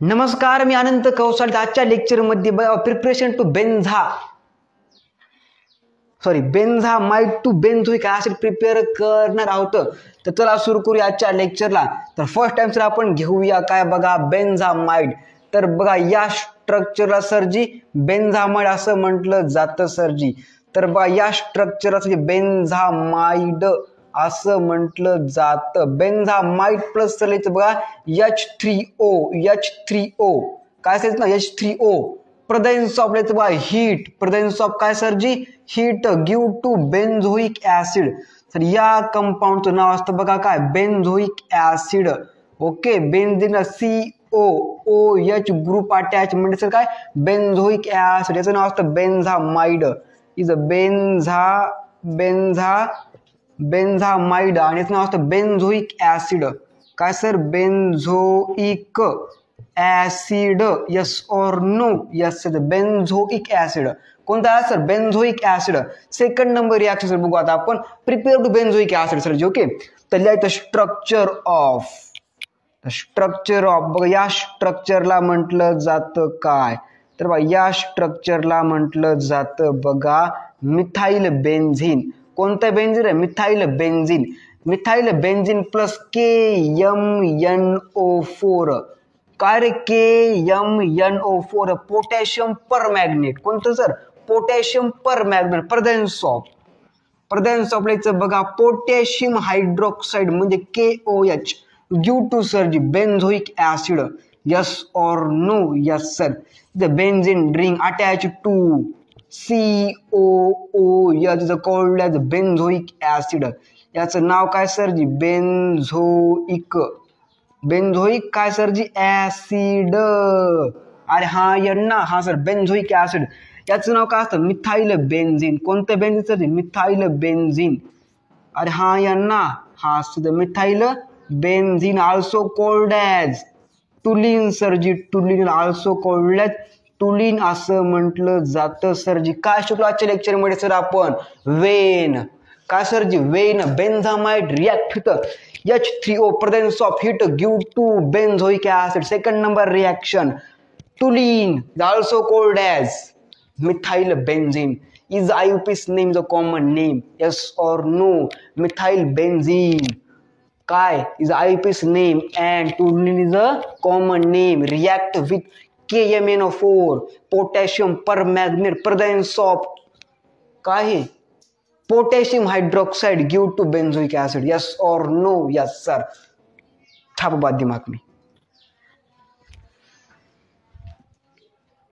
नमस्कार, मी अनंत कौसाल. आजच्या लेक्चरमध्ये preparation to benzamide to benzoic acid prepare करणार आहोत. तर चला सुरू करूया आजच्या लेक्चरला. तर फर्स्ट टाइम सर आपण घेऊया काय बघा बेन्झामाइड. तर बघा या स्ट्रक्चरला सरजी बेन्झामाइड असं म्हटलं जातं सरजी. तर बघा या स्ट्रक्चरला सरजी बेन्झामाइड असं म्हटलं जातं. बेन्झामाइड प्लस चालायचं बघा H3O काय असायचं ना H3O. प्रेझेन्स ऑफ लायचं बघा हीट. प्रेझेन्स ऑफ काय सरजी heat give to benzoic acid. तर या कंपाऊंडचं नाव असतं बघा काय benzoic acid. Okay, benzene COOH group attach म्हणजे सर काय बेन्झोइक ऍसिड. याचं नाव असतं बेन्झामाइड. इज बेन्झामाइड आणि याचं नाव असतं बेन्झोइक ऍसिड. काय sir benzoic acid. Yes or no? Yes sir benzoic acid. कोणता आहे sir benzoic acid. Second number reaction sir बघू आता आपण prepare to benzoic acid sir. Okay, तर लिहायचं स्ट्रक्चर ऑफ बघा या स्ट्रक्चरला म्हटलं जातं काय. तर बघा या स्ट्रक्चरला म्हटलं जातं बघा मिथाइल बेन्झीन. कोणतं बेन्झीन आहे मिथाइल बेन्झीन. मिथाइल बेन्झीन प्लस KMNO4. काय रे KMNO4 पोटॅशियम पर मॅग्नेट. कोणतं sir potassium permanganate. Presence of लायचं बघा पोटॅशियम हायड्रोक्साइड म्हणजे KOH गिव्ह टू सरजी benzoic acid. Yes or no? Yes sir. The benzene ring attach to COOH is called as benzoic acid. याचं नाव काय सरजी बेन्झोइक काय सरजी ऍसिड. अरे हा यांना हा सर बेन्झोइक ऍसिड. याचं नाव काय असतं मिथाइल बेन्झीन. कोणतं बेन्झीन सरजी मिथाइल बेन्झीन. अरे हा यांना हा असतं methyl benzene also called as toluene सरजी. Toluene also called as toluene असं म्हटलं जातं सरजी. काय शिकलो आजच्या लेक्चर मध्ये सर आपण वेन. काय सरजी when benzamide react with H3O presence of heat give to benzoic acid. Second number reaction toluene also called as methyl benzene. Is IUPAC's name the common name? Yes or no? Methyl benzene. Kai is IUPAC's name and toluene is a common name. React with KMNO4 potassium permanganate presence of काय है potassium hydroxide give to benzoic acid. Yes or no? Yes sir. छाप बाद दिमाग में.